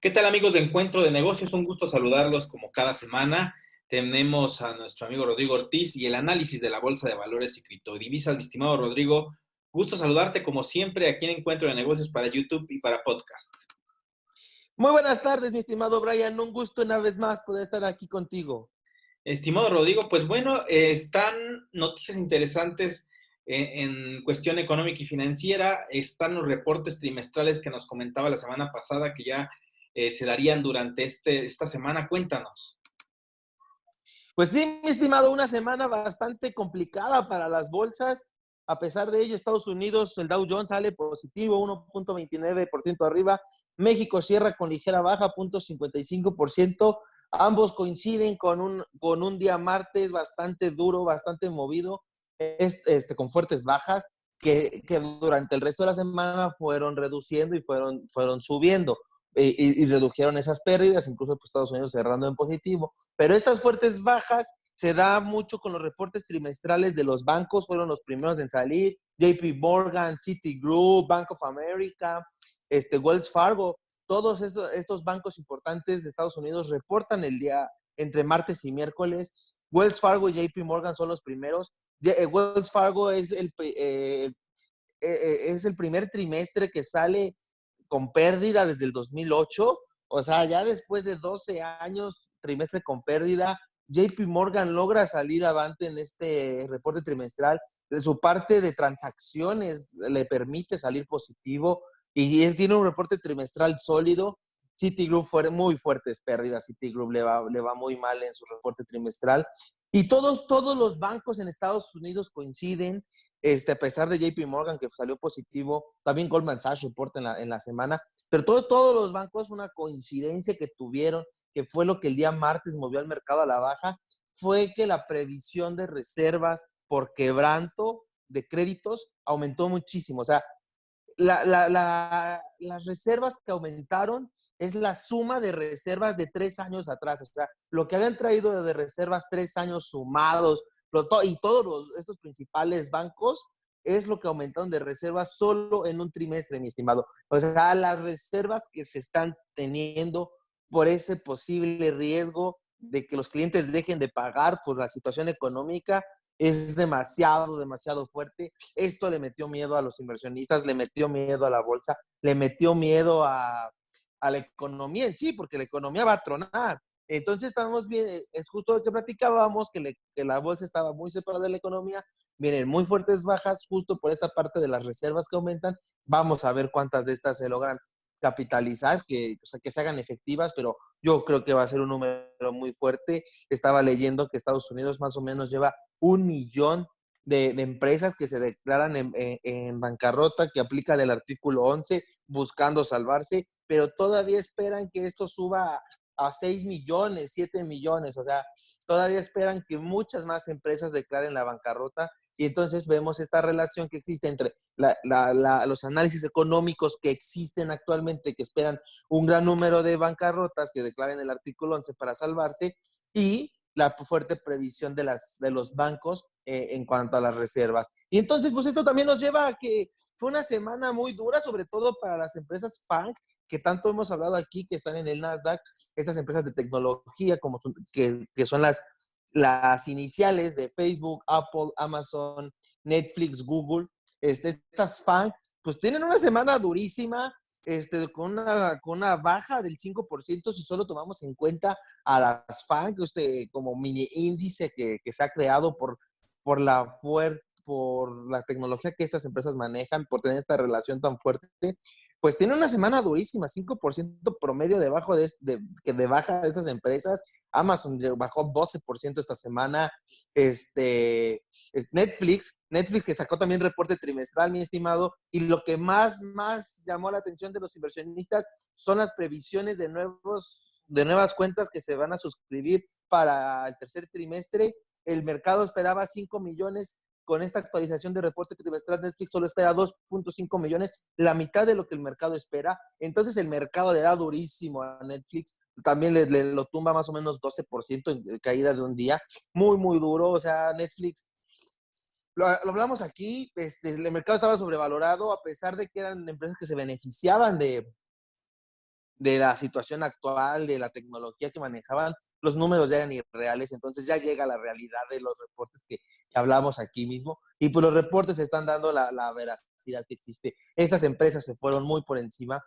¿Qué tal, amigos de Encuentro de Negocios? Un gusto saludarlos como cada semana. Tenemos a nuestro amigo Rodrigo Ortiz y el análisis de la Bolsa de Valores y Criptodivisas. Mi estimado Rodrigo, gusto saludarte como siempre aquí en Encuentro de Negocios para YouTube y para podcast. Muy buenas tardes, mi estimado Brian. Un gusto una vez más poder estar aquí contigo. Estimado Rodrigo, pues bueno, están noticias interesantes en cuestión económica y financiera. Están los reportes trimestrales que nos comentaba la semana pasada que ya se darían durante esta semana. Cuéntanos. Pues sí, mi estimado, una semana bastante complicada para las bolsas. A pesar de ello, Estados Unidos, el Dow Jones sale positivo, 1.29% arriba. México cierra con ligera baja, 0.55%. Ambos coinciden con un día martes bastante duro, bastante movido, con fuertes bajas que durante el resto de la semana fueron reduciendo y fueron subiendo. Y redujeron esas pérdidas, incluso pues, Estados Unidos cerrando en positivo. Pero estas fuertes bajas se da mucho con los reportes trimestrales de los bancos, fueron los primeros en salir. JP Morgan, Citigroup, Bank of America, Wells Fargo, todos estos bancos importantes de Estados Unidos reportan el día entre martes y miércoles. Wells Fargo y JP Morgan son los primeros. Wells Fargo es el primer trimestre que sale con pérdida desde el 2008. O sea, ya después de 12 años, trimestre con pérdida, JP Morgan logra salir avante en este reporte trimestral. De su parte de transacciones le permite salir positivo y él tiene un reporte trimestral sólido. Citigroup fue muy fuertes pérdidas. Citigroup le va muy mal en su reporte trimestral. Y todos los bancos en Estados Unidos coinciden, a pesar de JP Morgan que salió positivo, también Goldman Sachs reporta en la semana, pero todos los bancos, una coincidencia que tuvieron, que fue lo que el día martes movió al mercado a la baja, fue que la previsión de reservas por quebranto de créditos aumentó muchísimo. O sea, las reservas que aumentaron es la suma de reservas de 3 años atrás. O sea, lo que habían traído de reservas 3 años sumados y todos estos principales bancos es lo que aumentaron de reservas solo en un trimestre, mi estimado. O sea, las reservas que se están teniendo por ese posible riesgo de que los clientes dejen de pagar por la situación económica es demasiado fuerte. Esto le metió miedo a los inversionistas, le metió miedo a la bolsa, le metió miedo a la economía en sí, porque la economía va a tronar. Entonces estamos bien, es justo lo que platicábamos, que la bolsa estaba muy separada de la economía, vienen muy fuertes bajas justo por esta parte de las reservas que aumentan. Vamos a ver cuántas de estas se logran capitalizar, o sea, que se hagan efectivas, pero yo creo que va a ser un número muy fuerte. Estaba leyendo que Estados Unidos más o menos lleva 1 millón de empresas que se declaran en bancarrota, que aplican el artículo 11 buscando salvarse, pero todavía esperan que esto suba a 6 millones, 7 millones. O sea, todavía esperan que muchas más empresas declaren la bancarrota. Y entonces vemos esta relación que existe entre los análisis económicos que existen actualmente, que esperan un gran número de bancarrotas que declaren el artículo 11 para salvarse, y la fuerte previsión de los bancos en cuanto a las reservas. Y entonces, pues esto también nos lleva a que fue una semana muy dura, sobre todo para las empresas FANG, que tanto hemos hablado aquí, que están en el Nasdaq, estas empresas de tecnología que son las iniciales de Facebook, Apple, Amazon, Netflix, Google. Estas FANG pues tienen una semana durísima, con una baja del 5% si solo tomamos en cuenta a las FANG, como mini índice que se ha creado por la tecnología que estas empresas manejan, por tener esta relación tan fuerte. Pues tiene una semana durísima, 5% promedio de baja de estas empresas. Amazon bajó 12% esta semana. Netflix que sacó también reporte trimestral, mi estimado, y lo que más llamó la atención de los inversionistas son las previsiones de nuevas cuentas que se van a suscribir para el tercer trimestre. El mercado esperaba 5 millones. Con esta actualización de reporte trimestral, Netflix solo espera 2.5 millones, la mitad de lo que el mercado espera. Entonces el mercado le da durísimo a Netflix, también lo tumba más o menos 12% en caída de un día, muy duro. O sea, Netflix, lo hablamos aquí, el mercado estaba sobrevalorado, a pesar de que eran empresas que se beneficiaban de la situación actual, de la tecnología que manejaban, los números ya eran irreales, entonces ya llega la realidad de los reportes que hablamos aquí mismo, y pues los reportes están dando la veracidad que existe. Estas empresas se fueron muy por encima.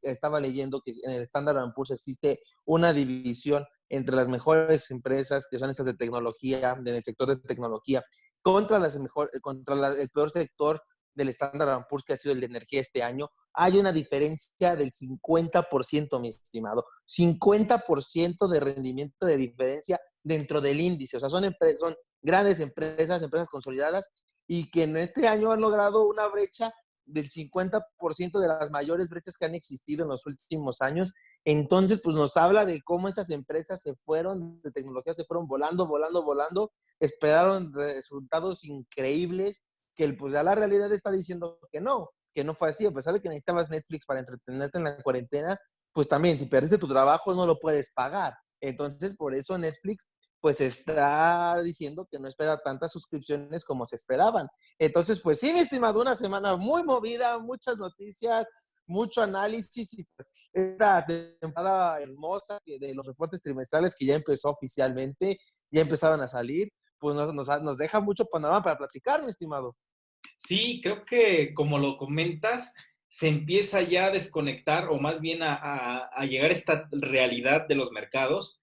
Estaba leyendo que en el Standard Poor's existe una división entre las mejores empresas, que son estas de tecnología, del sector de tecnología, el peor sector del Standard Poor's, que ha sido el de energía este año. Hay una diferencia del 50%, mi estimado. 50% de rendimiento de diferencia dentro del índice. O sea, son grandes empresas, empresas consolidadas, y que en este año han logrado una brecha del 50% de las mayores brechas que han existido en los últimos años. Entonces, pues nos habla de cómo estas empresas de tecnología se fueron volando, volando, volando, esperaron resultados increíbles, que pues ya la realidad está diciendo que no fue así. A pesar de que necesitabas Netflix para entretenerte en la cuarentena, pues también si perdiste tu trabajo no lo puedes pagar. Entonces, por eso Netflix pues está diciendo que no espera tantas suscripciones como se esperaban. Entonces, pues sí, mi estimado, una semana muy movida, muchas noticias, mucho análisis, y esta temporada hermosa de los reportes trimestrales que ya empezó oficialmente, ya empezaron a salir, pues nos deja mucho panorama para platicar, mi estimado. Sí, creo que como lo comentas, se empieza ya a desconectar o más bien a llegar a esta realidad de los mercados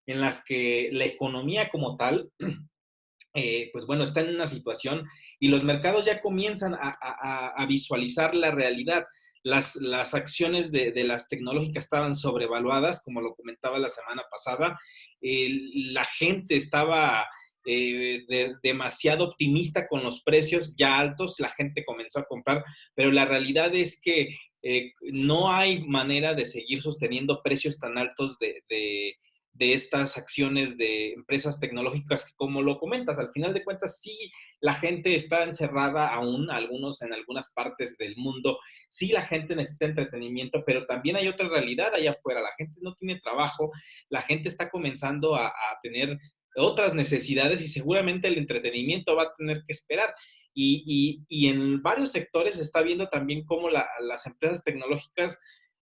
en las que la economía como tal, pues bueno, está en una situación y los mercados ya comienzan a visualizar la realidad. Las acciones de las tecnológicas estaban sobrevaluadas, como lo comentaba la semana pasada. La gente estaba demasiado optimista con los precios ya altos, la gente comenzó a comprar, pero la realidad es que no hay manera de seguir sosteniendo precios tan altos de estas acciones de empresas tecnológicas que, como lo comentas, al final de cuentas sí la gente está encerrada aún, algunos en algunas partes del mundo, sí la gente necesita entretenimiento, pero también hay otra realidad allá afuera, la gente no tiene trabajo, la gente está comenzando a tener otras necesidades y seguramente el entretenimiento va a tener que esperar. Y en varios sectores se está viendo también cómo las empresas tecnológicas,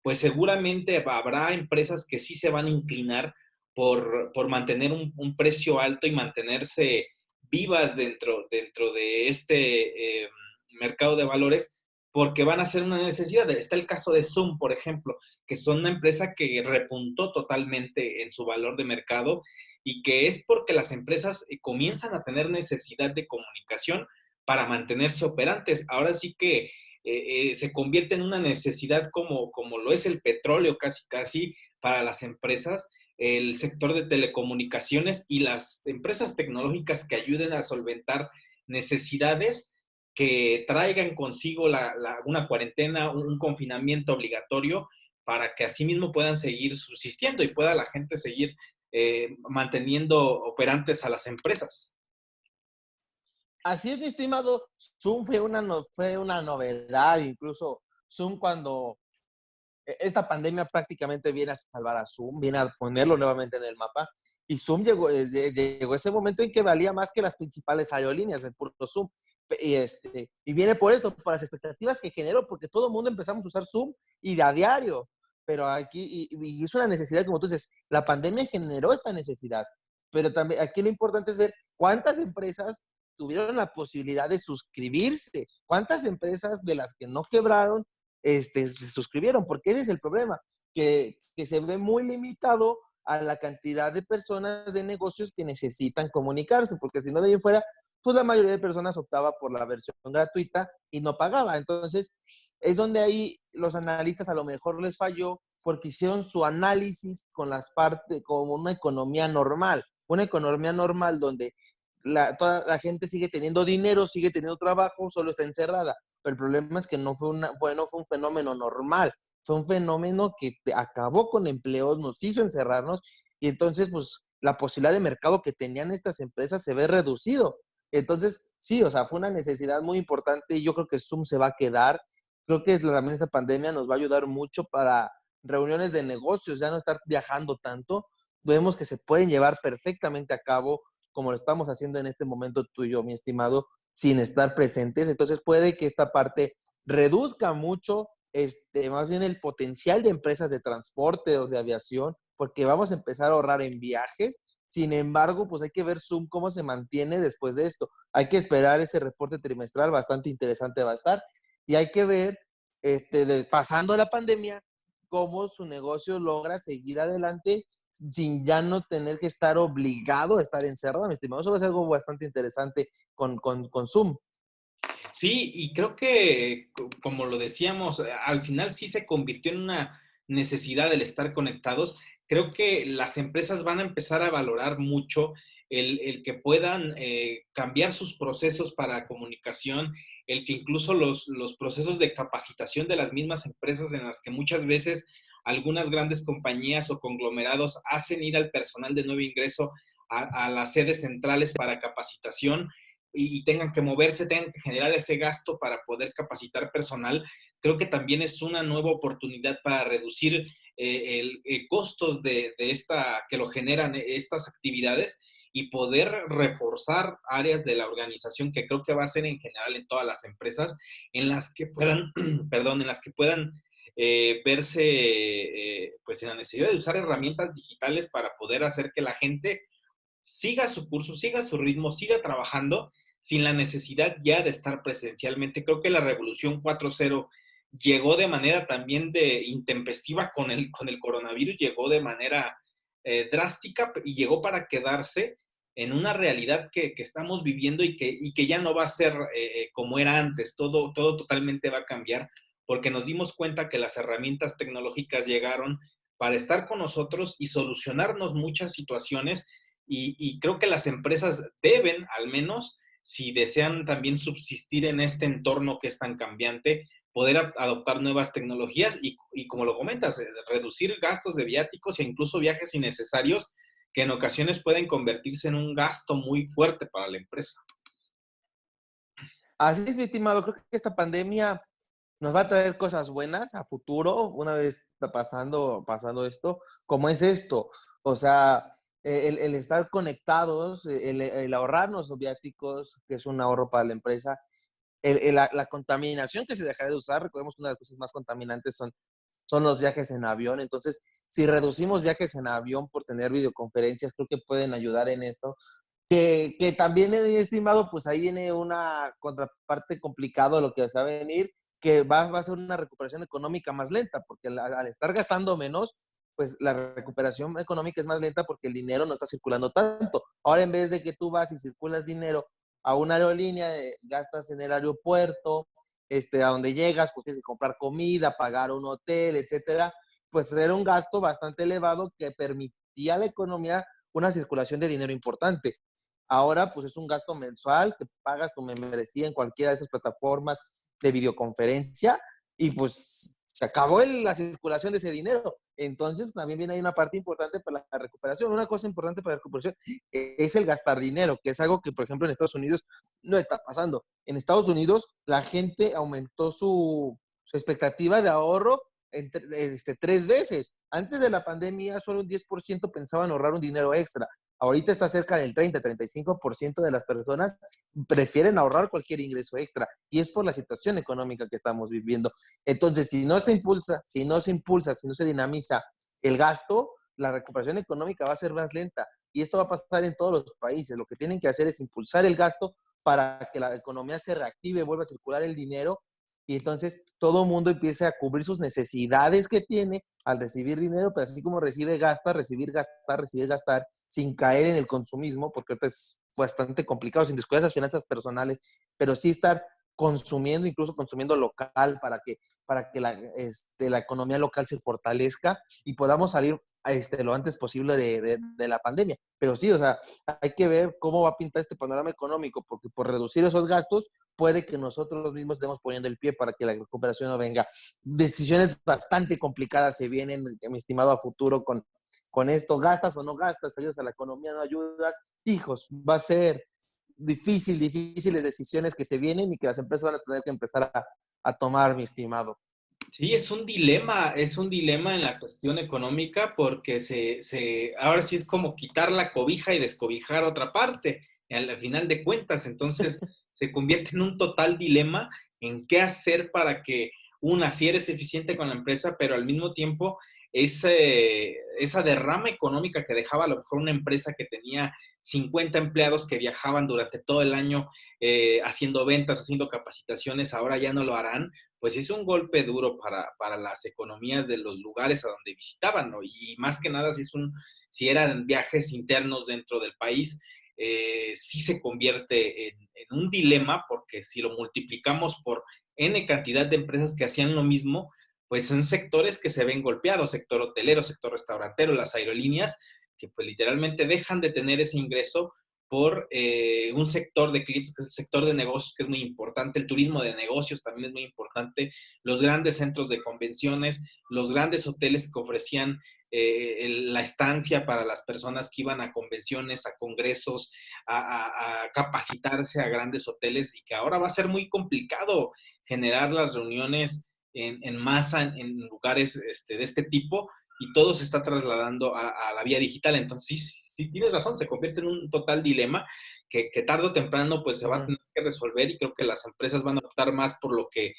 pues seguramente habrá empresas que sí se van a inclinar por mantener precio alto y mantenerse vivas dentro de este mercado de valores, porque van a ser una necesidad. Está el caso de Zoom, por ejemplo, que son una empresa que repuntó totalmente en su valor de mercado y que es porque las empresas comienzan a tener necesidad de comunicación para mantenerse operantes. Ahora sí que se convierte en una necesidad como lo es el petróleo casi casi para las empresas, el sector de telecomunicaciones y las empresas tecnológicas que ayuden a solventar necesidades que traigan consigo una cuarentena, un confinamiento obligatorio para que así mismo puedan seguir subsistiendo y pueda la gente seguir manteniendo operantes a las empresas. Así es, mi estimado. Zoom fue una novedad, incluso Zoom cuando esta pandemia prácticamente viene a salvar a Zoom, viene a ponerlo nuevamente en el mapa. Y Zoom llegó ese momento en que valía más que las principales aerolíneas, el puro Zoom. Y viene por esto, por las expectativas que generó, porque todo el mundo empezamos a usar Zoom y de a diario. Pero aquí, y es una necesidad, como tú dices, la pandemia generó esta necesidad. Pero también aquí lo importante es ver cuántas empresas tuvieron la posibilidad de suscribirse, cuántas empresas de las que no quebraron se suscribieron, porque ese es el problema, que se ve muy limitado a la cantidad de personas de negocios que necesitan comunicarse, porque si no de ahí en fuera, pues la mayoría de personas optaba por la versión gratuita y no pagaba. Entonces, es donde ahí los analistas a lo mejor les falló porque hicieron su análisis con las partes, como una economía normal donde toda la gente sigue teniendo dinero, sigue teniendo trabajo, solo está encerrada. Pero el problema es que no fue un fenómeno normal, fue un fenómeno que acabó con empleos, nos hizo encerrarnos, y entonces pues la posibilidad de mercado que tenían estas empresas se ve reducido. Entonces, sí, o sea, fue una necesidad muy importante y yo creo que Zoom se va a quedar. Creo que también esta pandemia nos va a ayudar mucho para reuniones de negocios, ya no estar viajando tanto. Vemos que se pueden llevar perfectamente a cabo como lo estamos haciendo en este momento tú y yo, mi estimado, sin estar presentes. Entonces puede que esta parte reduzca mucho más bien el potencial de empresas de transporte o de aviación, porque vamos a empezar a ahorrar en viajes. Sin embargo, pues hay que ver Zoom cómo se mantiene después de esto. Hay que esperar ese reporte trimestral, bastante interesante va a estar. Y hay que ver, pasando la pandemia, cómo su negocio logra seguir adelante sin ya no tener que estar obligado a estar encerrado, mi estimado. Eso va a ser algo bastante interesante con Zoom. Sí, y creo que, como lo decíamos, al final sí se convirtió en una necesidad el estar conectados. Creo que las empresas van a empezar a valorar mucho el que puedan cambiar sus procesos para comunicación, el que incluso los procesos de capacitación de las mismas empresas en las que muchas veces algunas grandes compañías o conglomerados hacen ir al personal de nuevo ingreso a las sedes centrales para capacitación y tengan que moverse, tengan que generar ese gasto para poder capacitar personal, creo que también es una nueva oportunidad para reducir costos de esta, que lo generan estas actividades y poder reforzar áreas de la organización que creo que va a ser en general en todas las empresas en las que puedan, perdón, en las que puedan verse pues en la necesidad de usar herramientas digitales para poder hacer que la gente siga su curso, siga su ritmo, siga trabajando sin la necesidad ya de estar presencialmente. Creo que la revolución 4.0 llegó de manera también de intempestiva con el coronavirus, llegó de manera drástica y llegó para quedarse en una realidad que estamos viviendo y que ya no va a ser como era antes, todo totalmente va a cambiar porque nos dimos cuenta que las herramientas tecnológicas llegaron para estar con nosotros y solucionarnos muchas situaciones y creo que las empresas deben, al menos, si desean también subsistir en este entorno que es tan cambiante, poder adoptar nuevas tecnologías y como lo comentas, reducir gastos de viáticos e incluso viajes innecesarios que en ocasiones pueden convertirse en un gasto muy fuerte para la empresa. Así es, mi estimado. Creo que esta pandemia nos va a traer cosas buenas a futuro, una vez pasando esto, como es esto. O sea, el estar conectados, el ahorrarnos los viáticos, que es un ahorro para la empresa, la contaminación que se dejará de usar. Recordemos que una de las cosas más contaminantes son los viajes en avión. Entonces, si reducimos viajes en avión por tener videoconferencias, creo que pueden ayudar en esto. Que también he estimado, pues ahí viene una contraparte complicado de lo que se va a venir, que va a ser una recuperación económica más lenta, porque al estar gastando menos, pues la recuperación económica es más lenta porque el dinero no está circulando tanto. Ahora, en vez de que tú vas y circulas dinero a una aerolínea, gastas en el aeropuerto, a donde llegas, pues tienes que comprar comida, pagar un hotel, etcétera, pues era un gasto bastante elevado que permitía a la economía una circulación de dinero importante. Ahora, pues es un gasto mensual que pagas tu membresía en cualquiera de esas plataformas de videoconferencia y pues se acabó la circulación de ese dinero. Entonces, también viene ahí una parte importante para la recuperación. Una cosa importante para la recuperación es el gastar dinero, que es algo que, por ejemplo, en Estados Unidos no está pasando. En Estados Unidos, la gente aumentó su expectativa de ahorro tres veces. Antes de la pandemia, solo un 10% pensaban ahorrar un dinero extra. Ahorita está cerca del 30-35% de las personas prefieren ahorrar cualquier ingreso extra y es por la situación económica que estamos viviendo. Entonces, si no se impulsa, si no se dinamiza el gasto, la recuperación económica va a ser más lenta y esto va a pasar en todos los países. Lo que tienen que hacer es impulsar el gasto para que la economía se reactive, vuelva a circular el dinero y entonces todo el mundo empiece a cubrir sus necesidades que tiene al recibir dinero, pero así como recibe, gasta, recibir, gastar, sin caer en el consumismo, porque ahorita es bastante complicado, sin descuidar esas finanzas personales, pero sí estar consumiendo, incluso consumiendo local para que la economía local se fortalezca y podamos salir lo antes posible de la pandemia. Pero sí, o sea, hay que ver cómo va a pintar este panorama económico, porque por reducir esos gastos puede que nosotros mismos estemos poniendo el pie para que la recuperación no venga. Decisiones bastante complicadas se vienen, mi estimado, a futuro con esto. ¿Gastas o no gastas? ¿Ayudas a la economía? ¿No ayudas? Hijos, va a ser difíciles decisiones que se vienen y que las empresas van a tener que empezar a tomar, mi estimado. Sí, es un dilema en la cuestión económica porque ahora sí es como quitar la cobija y descobijar otra parte, al final de cuentas, entonces se convierte en un total dilema en qué hacer para que si eres eficiente con la empresa, pero al mismo tiempo esa derrama económica que dejaba a lo mejor una empresa que tenía 50 empleados que viajaban durante todo el año haciendo ventas, haciendo capacitaciones, ahora ya no lo harán, pues es un golpe duro para las economías de los lugares a donde visitaban, ¿no? Y más que nada, si eran viajes internos dentro del país, sí se convierte en un dilema, porque si lo multiplicamos por N cantidad de empresas que hacían lo mismo, pues son sectores que se ven golpeados, sector hotelero, sector restaurantero, las aerolíneas, que pues literalmente dejan de tener ese ingreso por un sector de clientes, que es el sector de negocios, que es muy importante, el turismo de negocios también es muy importante, los grandes centros de convenciones, los grandes hoteles que ofrecían la estancia para las personas que iban a convenciones, a congresos, a capacitarse a grandes hoteles, y que ahora va a ser muy complicado generar las reuniones en masa en lugares de este tipo, y todo se está trasladando a la vía digital. Entonces, sí, tienes razón, se convierte en un total dilema que tarde o temprano pues se va a tener que resolver, y creo que las empresas van a optar más por lo que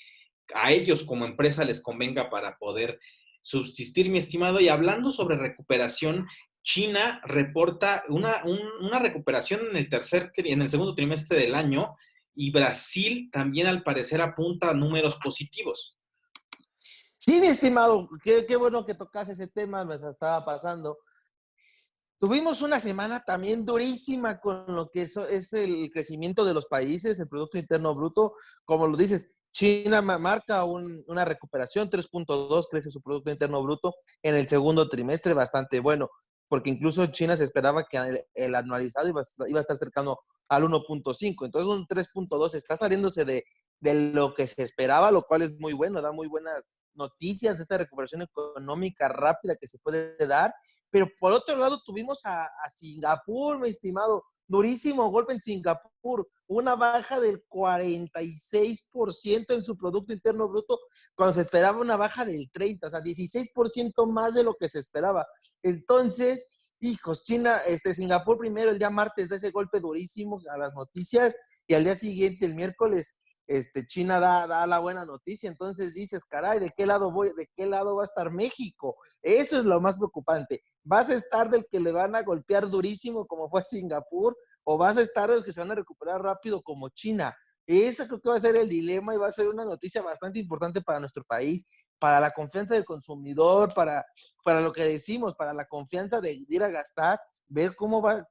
a ellos como empresa les convenga para poder subsistir, mi estimado. Y hablando sobre recuperación, China reporta una recuperación en el segundo trimestre del año, y Brasil también al parecer apunta a números positivos. Sí, mi estimado, qué bueno que tocas ese tema, me estaba pasando. Tuvimos una semana también durísima con lo que es el crecimiento de los países, el Producto Interno Bruto. Como lo dices, China marca una recuperación, 3.2 crece su Producto Interno Bruto en el segundo trimestre, bastante bueno, porque incluso China se esperaba que el anualizado iba a estar cercano al 1.5. Entonces un 3.2 está saliéndose de lo que se esperaba, lo cual es muy bueno, da muy buenas noticias de esta recuperación económica rápida que se puede dar. Pero por otro lado tuvimos a Singapur, mi estimado, durísimo golpe en Singapur, una baja del 46% en su Producto Interno Bruto, cuando se esperaba una baja del 30%, o sea, 16% más de lo que se esperaba. Entonces, hijos, Singapur primero el día martes da ese golpe durísimo a las noticias, y al día siguiente, el miércoles, China da la buena noticia. Entonces dices, caray, ¿de qué lado va a estar México? Eso es lo más preocupante. ¿Vas a estar del que le van a golpear durísimo como fue a Singapur, o vas a estar de los que se van a recuperar rápido como China? Ese creo que va a ser el dilema, y va a ser una noticia bastante importante para nuestro país, para la confianza del consumidor, para lo que decimos, para la confianza de ir a gastar, ver cómo va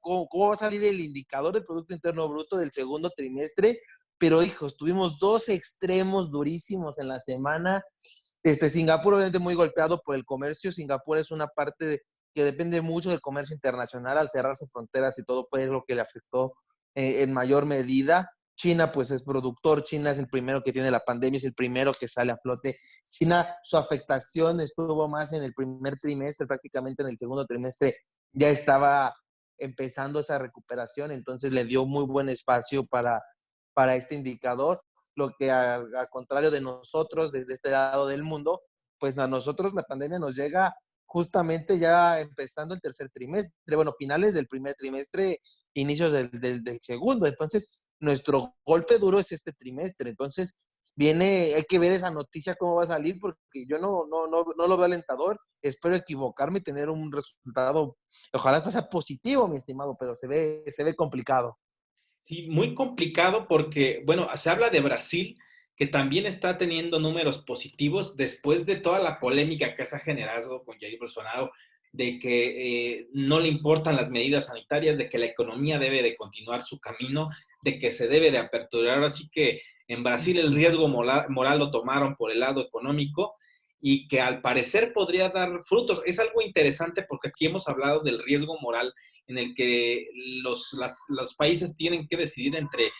a salir el indicador del Producto Interno Bruto del segundo trimestre. Pero hijos, tuvimos dos extremos durísimos en la semana. Singapur obviamente muy golpeado por el comercio. Singapur es una parte que depende mucho del comercio internacional. Al cerrarse fronteras y todo, fue lo que le afectó en mayor medida. China pues es productor, China es el primero que tiene la pandemia, es el primero que sale a flote. China, su afectación estuvo más en el primer trimestre, prácticamente en el segundo trimestre ya estaba empezando esa recuperación, entonces le dio muy buen espacio para este indicador, lo que al contrario de nosotros, desde este lado del mundo, pues a nosotros la pandemia nos llega justamente ya empezando el tercer trimestre, bueno, finales del primer trimestre, inicios del segundo. Entonces, nuestro golpe duro es este trimestre. Entonces, hay que ver esa noticia cómo va a salir, porque yo no lo veo alentador. Espero equivocarme y tener un resultado, ojalá hasta sea positivo, mi estimado, pero se ve complicado. Sí, muy complicado porque, bueno, se habla de Brasil, que también está teniendo números positivos después de toda la polémica que se ha generado con Jair Bolsonaro, de que no le importan las medidas sanitarias, de que la economía debe de continuar su camino, de que se debe de aperturar. Así que en Brasil el riesgo moral lo tomaron por el lado económico, y que al parecer podría dar frutos. Es algo interesante porque aquí hemos hablado del riesgo moral en el que los países tienen que decidir entre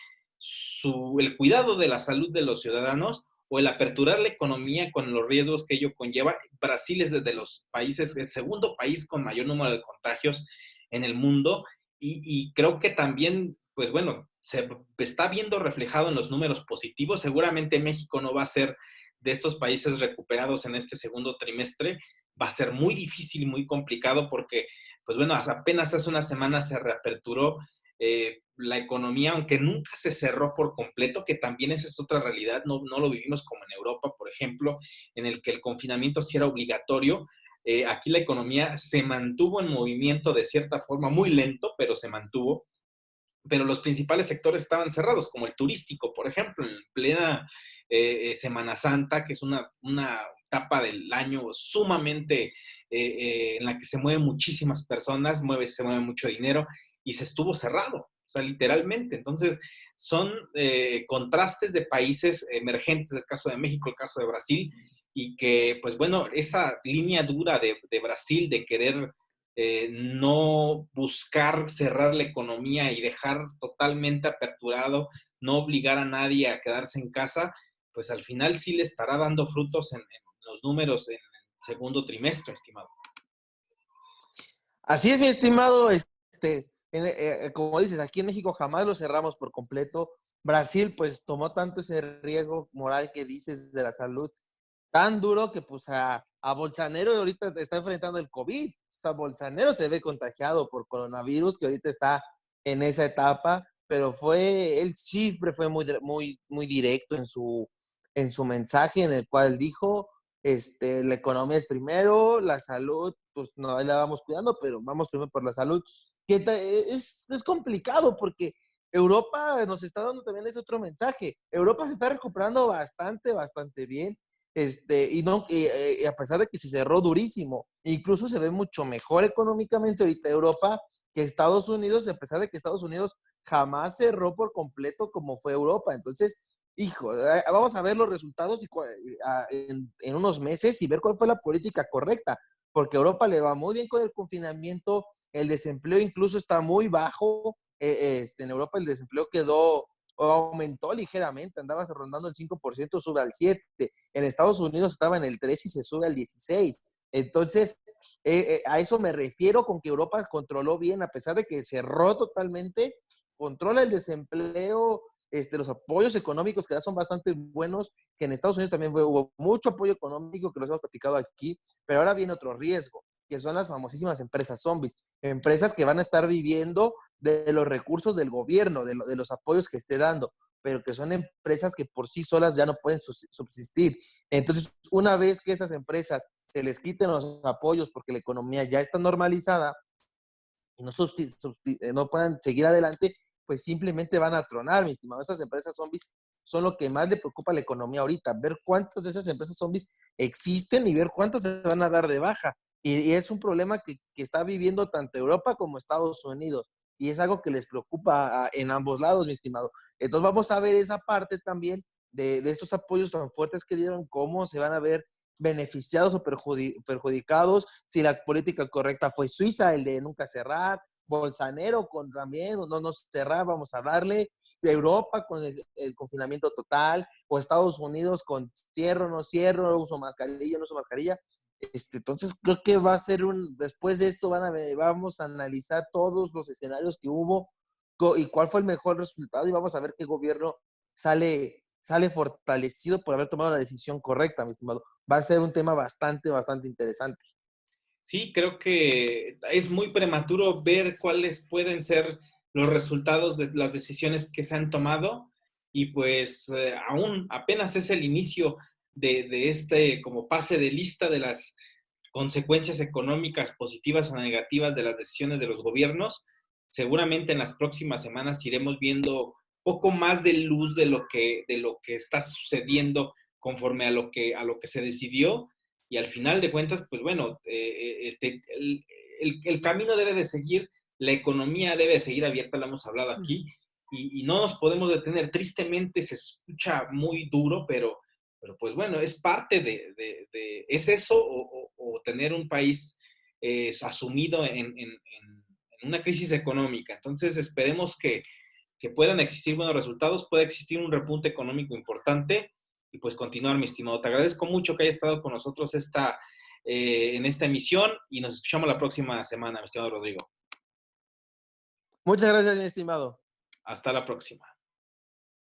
el cuidado de la salud de los ciudadanos o el aperturar la economía con los riesgos que ello conlleva. Brasil es de los países, el segundo país con mayor número de contagios en el mundo, y creo que también, pues bueno, se está viendo reflejado en los números positivos. Seguramente México no va a ser de estos países recuperados en este segundo trimestre. Va a ser muy difícil y muy complicado porque, pues bueno, apenas hace una semana se reaperturó la economía, aunque nunca se cerró por completo, que también esa es otra realidad, no lo vivimos como en Europa, por ejemplo, en el que el confinamiento sí era obligatorio. Aquí la economía se mantuvo en movimiento de cierta forma, muy lento, pero se mantuvo. Pero los principales sectores estaban cerrados, como el turístico, por ejemplo, en plena Semana Santa, que es una etapa del año sumamente en la que se mueven muchísimas personas, se mueve mucho dinero, y se estuvo cerrado, o sea, literalmente. Entonces, son contrastes de países emergentes, el caso de México, el caso de Brasil, y que, pues bueno, esa línea dura de Brasil de querer no buscar cerrar la economía y dejar totalmente aperturado, no obligar a nadie a quedarse en casa, pues al final sí le estará dando frutos en los números en el segundo trimestre, estimado. Así es, mi estimado, como dices, aquí en México jamás lo cerramos por completo. Brasil, pues, tomó tanto ese riesgo moral que dices de la salud, tan duro que, pues, a Bolsonaro ahorita está enfrentando el COVID. O sea, Bolsonaro se ve contagiado por coronavirus, que ahorita está en esa etapa, pero él siempre fue muy directo en su mensaje, en el cual dijo, la economía es primero, la salud, pues no la vamos cuidando, pero vamos primero por la salud. Es complicado porque Europa nos está dando también ese otro mensaje. Europa se está recuperando bastante bien. Y a pesar de que se cerró durísimo, incluso se ve mucho mejor económicamente ahorita Europa que Estados Unidos, a pesar de que Estados Unidos jamás cerró por completo como fue Europa. Entonces, hijo, vamos a ver los resultados en unos meses y ver cuál fue la política correcta, porque a Europa le va muy bien con el confinamiento, el desempleo incluso está muy bajo, en Europa el desempleo o aumentó ligeramente, andaba rondando el 5%, sube al 7%, en Estados Unidos estaba en el 3% y se sube al 16%. Entonces, a eso me refiero con que Europa controló bien, a pesar de que cerró totalmente, controla el desempleo, los apoyos económicos que ya son bastante buenos, que en Estados Unidos también hubo mucho apoyo económico, que los hemos platicado aquí, pero ahora viene otro riesgo, que son las famosísimas empresas zombies, empresas que van a estar viviendo de los recursos del gobierno, de los apoyos que esté dando, pero que son empresas que por sí solas ya no pueden subsistir. Entonces, una vez que esas empresas se les quiten los apoyos porque la economía ya está normalizada y no puedan seguir adelante, pues simplemente van a tronar, mi estimado. Estas empresas zombies son lo que más le preocupa a la economía ahorita, ver cuántas de esas empresas zombies existen y ver cuántas se van a dar de baja. Y es un problema que está viviendo tanto Europa como Estados Unidos. Y es algo que les preocupa en ambos lados, mi estimado. Entonces vamos a ver esa parte también de estos apoyos tan fuertes que dieron, cómo se van a ver beneficiados o perjudicados, si la política correcta fue Suiza, el de nunca cerrar, Bolsonaro con también, no cerrar, vamos a darle, Europa con el confinamiento total, o Estados Unidos con cierro, no cierro, uso mascarilla, no uso mascarilla. Entonces creo que va a ser después de esto vamos a analizar todos los escenarios que hubo y cuál fue el mejor resultado y vamos a ver qué gobierno sale fortalecido por haber tomado la decisión correcta, mi estimado. Va a ser un tema bastante interesante. Sí, creo que es muy prematuro ver cuáles pueden ser los resultados de las decisiones que se han tomado y pues aún apenas es el inicio de este como pase de lista de las consecuencias económicas positivas o negativas de las decisiones de los gobiernos. Seguramente en las próximas semanas iremos viendo poco más de luz de lo que está sucediendo conforme a lo que se decidió y al final de cuentas, pues bueno, el camino debe de seguir, la economía debe de seguir abierta, lo hemos hablado aquí, y no nos podemos detener. Tristemente se escucha muy duro, pero pues bueno, es parte ¿es eso o tener un país asumido en una crisis económica? Entonces esperemos que puedan existir buenos resultados, pueda existir un repunte económico importante y pues continuar, mi estimado. Te agradezco mucho que hayas estado con nosotros en esta emisión y nos escuchamos la próxima semana, mi estimado Rodrigo. Muchas gracias, mi estimado. Hasta la próxima.